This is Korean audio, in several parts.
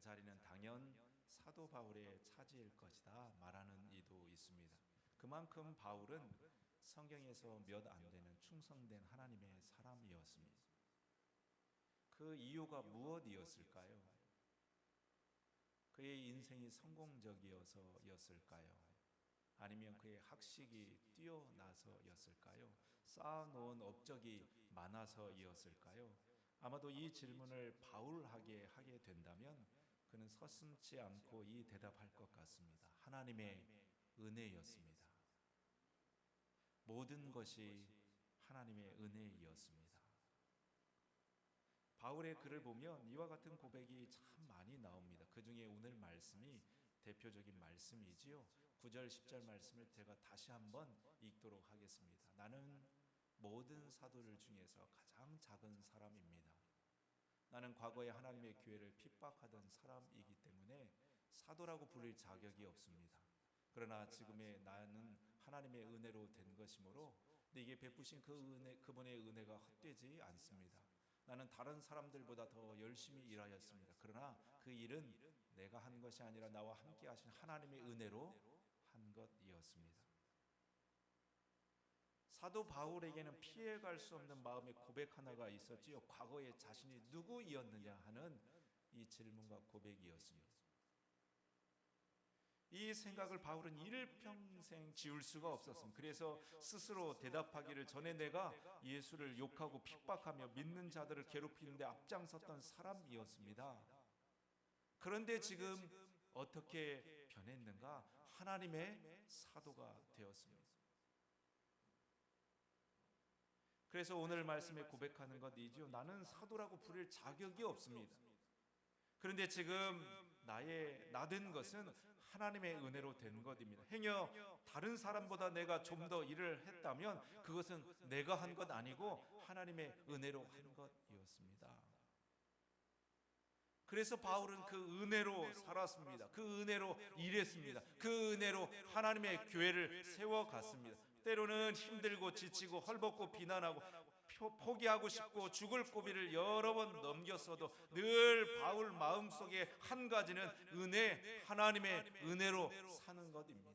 자리는 당연 사도 바울의 차지일 것이다 말하는 이도 있습니다. 그만큼 바울은 성경에서 몇 안 되는 충성된 하나님의 사람이었습니다. 그 이유가 무엇이었을까요? 그의 인생이 성공적이어서였을까요? 아니면 그의 학식이 뛰어나서였을까요? 쌓아놓은 업적이 많아서였을까요? 아마도 이 질문을 바울에게 하게 된다면 그는 서슴지 않고 이 대답할 것 같습니다. 하나님의 은혜였습니다. 모든 것이 하나님의 은혜였습니다. 바울의 글을 보면 이와 같은 고백이 참 많이 나옵니다. 그 중에 오늘 말씀이 대표적인 말씀이지요. 9절 10절 말씀을 제가 다시 한번 읽도록 하겠습니다. 나는 모든 사도들 중에서 가장 작은 사람입니다. 나는 과거에 하나님의 교회를 핍박하던 사람이기 때문에 사도라고 불릴 자격이 없습니다. 그러나 지금의 나는 하나님의 은혜로 된 것이므로 근데 이게 베푸신 그 은혜, 그분의 은혜가 헛되지 않습니다. 나는 다른 사람들보다 더 열심히 일하였습니다. 그러나 그 일은 내가 한 것이 아니라 나와 함께 하신 하나님의 은혜로 한 것이었습니다. 사도 바울에게는 피해갈 수 없는 마음의 고백 하나가 있었지요. 과거에 자신이 누구이었느냐 하는 이 질문과 고백이었습니다. 이 생각을 바울은 일평생 지울 수가 없었습니다. 그래서 스스로 대답하기를 전에 내가 예수를 욕하고 핍박하며 믿는 자들을 괴롭히는데 앞장섰던 사람이었습니다. 그런데 지금 어떻게 변했는가? 하나님의 사도가 되었습니다. 그래서 오늘 말씀에 고백하는 것이지요. 나는 사도라고 부를 자격이 없습니다. 그런데 지금 나된 것은 하나님의 은혜로 된 것입니다. 행여 다른 사람보다 내가 좀 더 일을 했다면 그것은 내가 한 것 아니고 하나님의 은혜로 한 것이었습니다. 그래서 바울은 그 은혜로 살았습니다. 그 은혜로 일했습니다. 그 은혜로 하나님의 교회를 세워갔습니다. 때로는 힘들고 지치고 헐벗고 비난하고 포기하고 싶고 죽을 고비를 여러 번 넘겼어도 늘 바울 마음속에 한 가지는 은혜, 하나님의 은혜로 사는 것입니다.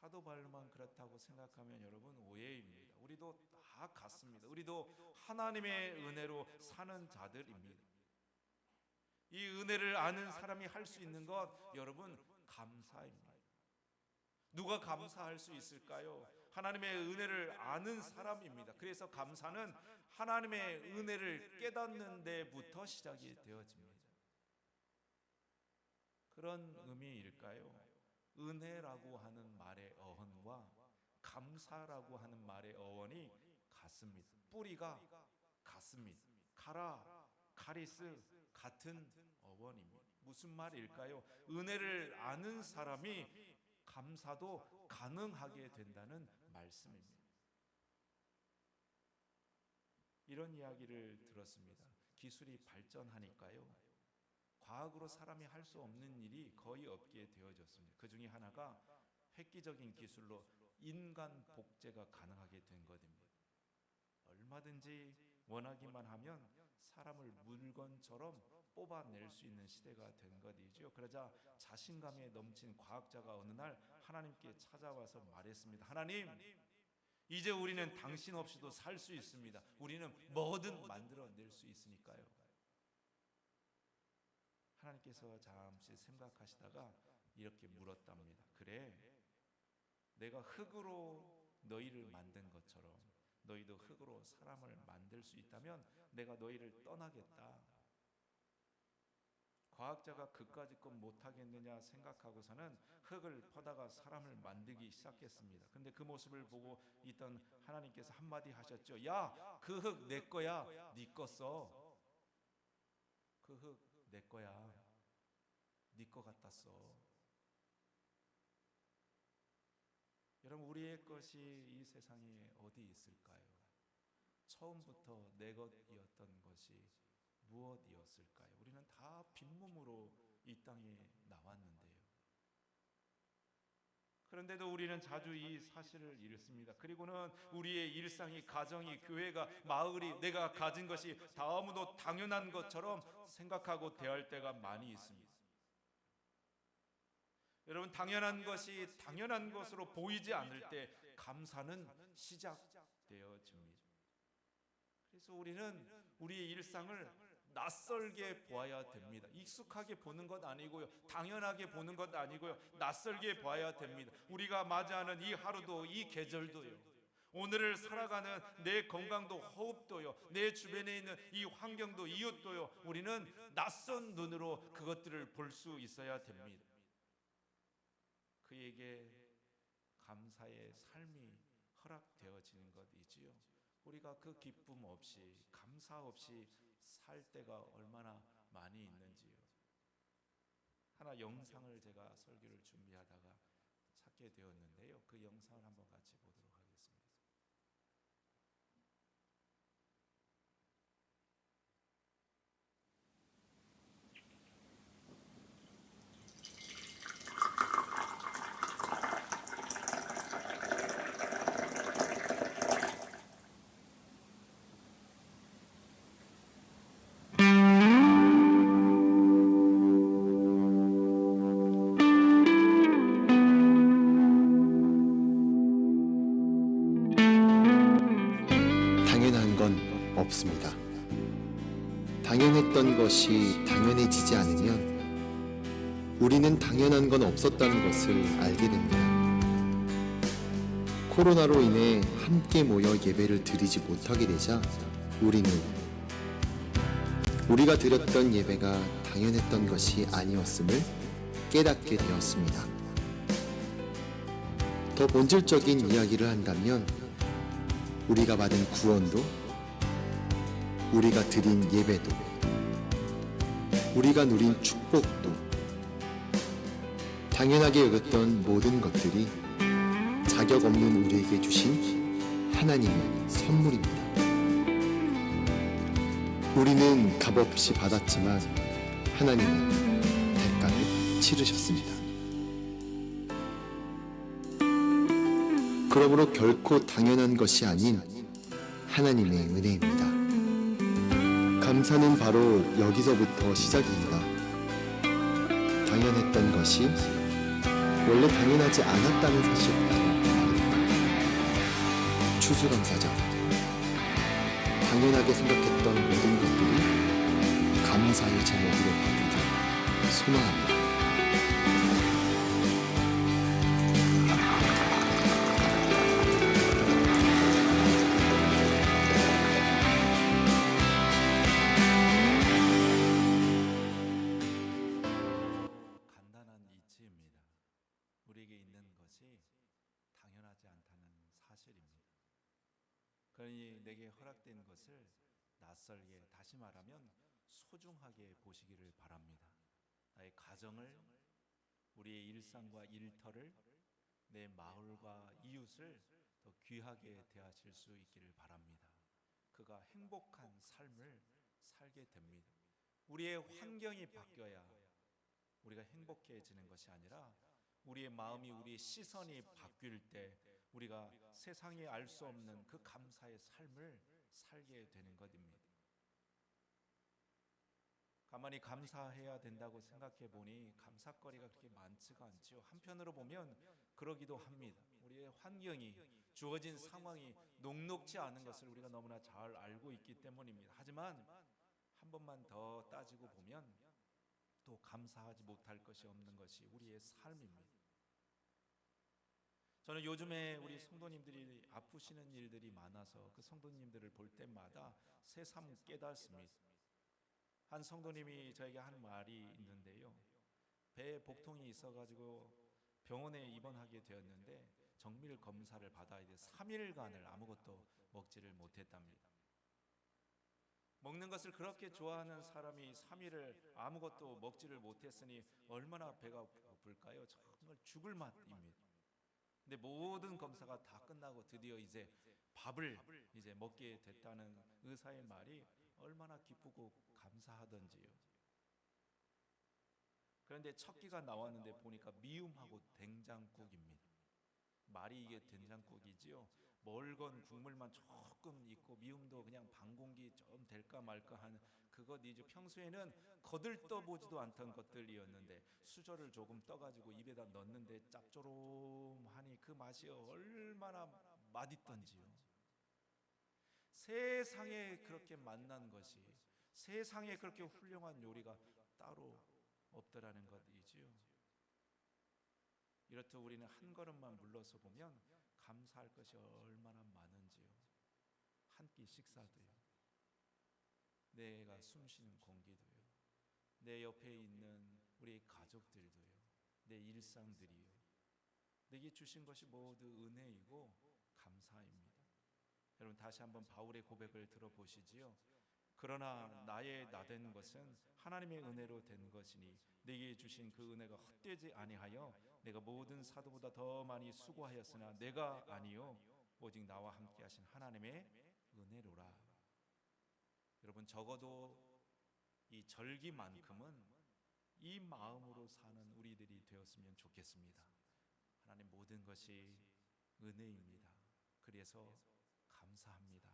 사도 바울만 그렇다고 생각하면 여러분 오해입니다. 우리도 다 같습니다. 우리도 하나님의 은혜로 사는 자들입니다. 이 은혜를 아는 사람이 할 수 있는 것 여러분 감사입니다. 누가 감사할 수 있을까요? 하나님의 은혜를 아는 사람입니다. 그래서 감사는 하나님의 은혜를 깨닫는 데부터 시작이 되어집니다. 그런 의미일까요? 은혜라고 하는 말의 어원과 감사라고 하는 말의 어원이 같습니다. 뿌리가 같습니다. 카라, 카리스 같은 어원입니다. 무슨 말일까요? 은혜를 아는 사람이 감사도 가능하게 된다는 말씀입니다. 이런 이야기를 들었습니다. 기술이 발전하니까요, 과학으로 사람이 할 수 없는 일이 거의 없게 되어졌습니다. 그 중에 하나가 획기적인 기술로 인간 복제가 가능하게 된 것입니다. 얼마든지 원하기만 하면 사람을 물건처럼 뽑아낼 수 있는 시대가 된 것이죠. 그러자 자신감에 넘친 과학자가 어느 날 하나님께 찾아와서 말했습니다. 하나님, 이제 우리는 당신 없이도 살 수 있습니다. 우리는 뭐든 만들어낼 수 있으니까요. 하나님께서 잠시 생각하시다가 이렇게 물었답니다. 그래, 내가 흙으로 너희를 만든 것처럼 너희도 흙으로 사람을 만들 수 있다면 내가 너희를 떠나겠다. 과학자가 그까짓 것 못하겠느냐 생각하고서는 흙을 퍼다가 사람을 만들기 시작했습니다. 그런데 그 모습을 보고 있던 하나님께서 한마디 하셨죠. 야, 그 흙 내 거야. 네 거 써. 그 흙 내 거야. 네 거 갖다 써. 여러분, 우리의 것이 이 세상에 어디 있을까요? 처음부터 내 것이었던 것이 무엇이었을까요? 우리는 다 빈몸으로 이 땅에 나왔는데요. 그런데도 우리는 자주 이 사실을 잃습니다. 그리고는 우리의 일상이, 가정이, 교회가, 마을이 내가 가진 것이 다음으로 당연한 것처럼 생각하고 대할 때가 많이 있습니다. 여러분, 당연한 것이 당연한 것으로 보이지 않을 때 감사는 시작되어집니다. 그래서 우리는 우리의 일상을 낯설게 보아야 됩니다. 익숙하게 보는 것 아니고요, 당연하게 보는 것 아니고요, 낯설게 봐야 됩니다. 우리가 맞이하는 이 하루도, 이 계절도요, 오늘을 살아가는 내 건강도, 호흡도요, 내 주변에 있는 이 환경도, 이웃도요, 우리는 낯선 눈으로 그것들을 볼 수 있어야 됩니다. 그에게 감사의 삶이 허락되어지는 것이지요. 우리가 그 기쁨 없이, 감사 없이 살 때가 얼마나 많이 있는지요. 하나 영상을 제가 설교를 준비하다가 찾게 되었는데요, 그 영상을 한번 같이 보도록 하겠습니다. 당연한 건 없습니다. 당연했던 것이 당연해지지 않으면 우리는 당연한 건 없었다는 것을 알게 됩니다. 코로나로 인해 함께 모여 예배를 드리지 못하게 되자 우리는 우리가 드렸던 예배가 당연했던 것이 아니었음을 깨닫게 되었습니다. 더 본질적인 이야기를 한다면 우리가 받은 구원도, 우리가 드린 예배도, 우리가 누린 축복도, 당연하게 여겼던 모든 것들이 자격 없는 우리에게 주신 하나님의 선물입니다. 우리는 값없이 받았지만 하나님은 대가를 치르셨습니다. 그러므로 결코 당연한 것이 아닌 하나님의 은혜입니다. 감사는 바로 여기서부터 시작입니다. 당연했던 것이 원래 당연하지 않았다는 사실부터 말입니다. 추수감사절, 당연하게 생각했던 모든 것들이 감사의 제목으로 바뀌길 소망합니다. 우리에게 있는 것이 당연하지 않다는 사실입니다. 그러니 내게 허락된 것을 낯설게, 다시 말하면 소중하게 보시기를 바랍니다. 나의 가정을, 우리의 일상과 일터를, 내 마을과 이웃을 더 귀하게 대하실 수 있기를 바랍니다. 그가 행복한 삶을 살게 됩니다. 우리의 환경이 바뀌어야 우리가 행복해지는 것이 아니라 우리의 마음이, 우리의 시선이 바뀔 때 우리가 세상에 알 수 없는 그 감사의 삶을 살게 되는 것입니다. 가만히 감사해야 된다고 생각해 보니 감사거리가 그렇게 많지가 않지요. 한편으로 보면 그러기도 합니다. 우리의 환경이, 주어진 상황이 녹록지 않은 것을 우리가 너무나 잘 알고 있기 때문입니다. 하지만 한 번만 더 따지고 보면 또 감사하지 못할 것이 없는 것이 우리의 삶입니다. 저는 요즘에 우리 성도님들이 아프시는 일들이 많아서 그 성도님들을 볼 때마다 새삼 깨닫습니다. 한 성도님이 저에게 한 말이 있는데요, 배에 복통이 있어가지고 병원에 입원하게 되었는데 정밀 검사를 받아야 돼 3일간을 아무것도 먹지를 못했답니다. 먹는 것을 그렇게 좋아하는 사람이 3일을 아무것도 먹지를 못했으니 얼마나 배가 고플까요? 정말 죽을 맛입니다. 근데 모든 검사가 다 끝나고 드디어 이제 밥을 이제 먹게 됐다는 의사의 말이 얼마나 기쁘고 감사하던지요. 그런데 첫 끼가 나왔는데 보니까 미움하고 된장국입니다. 말이 이게 된장국이지요. 멀건 국물만 조금 있고 미음도 그냥 반 공기 좀 될까 말까 하는 그것이죠. 평소에는 거들떠 보지도 않던 것들이었는데 수저를 조금 떠가지고 입에다 넣는데 짭조름하니 그 맛이 얼마나 맛있던지요. 세상에 그렇게 맛난 것이, 세상에 그렇게 훌륭한 요리가 따로 없더라는 것이지요. 이렇듯 우리는 한 걸음만 물러서 보면 감사할 것이 얼마나 많은지요. 한 끼 식사도요, 내가 숨쉬는 공기도요, 내 옆에 있는 우리 가족들도요, 내 일상들이요, 내게 주신 것이 모두 은혜이고 감사입니다. 여러분 다시 한번 바울의 고백을 들어보시지요. 그러나 나의 나된 것은 하나님의 은혜로 된 것이니 내게 주신 그 은혜가 헛되지 아니하여 내가 모든 사도보다 더 많이 수고하였으나 내가 아니요 오직 나와 함께 하신 하나님의 은혜로라. 여러분 적어도 이 절기만큼은 이 마음으로 사는 우리들이 되었으면 좋겠습니다. 하나님 모든 것이 은혜입니다. 그래서 감사합니다.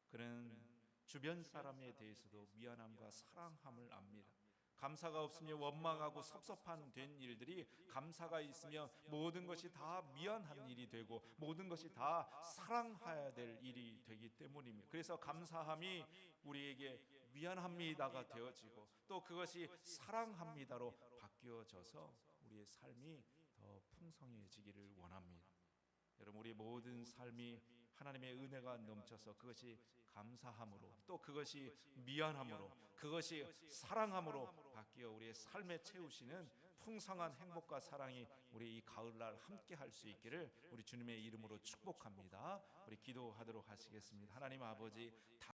그는 주변 사람에 대해서도 미안함과 사랑함을 압니다. 감사가 없으면 원망하고 섭섭한 된 일들이 감사가 있으면 모든 것이 다 미안한 일이 되고 모든 것이 다 사랑해야 될 일이 되기 때문입니다. 그래서 감사함이 우리에게 미안합니다가 되어지고 또 그것이 사랑합니다로 바뀌어져서 우리의 삶이 더 풍성해지기를 원합니다. 여러분 우리 모든 삶이 하나님의 은혜가 넘쳐서 그것이 감사함으로 또 그것이 미안함으로 그것이 사랑함으로 바뀌어 우리의 삶에 채우시는 풍성한 행복과 사랑이 우리 이 가을날 함께 할 수 있기를 우리 주님의 이름으로 축복합니다. 우리 기도하도록 하시겠습니다. 하나님 아버지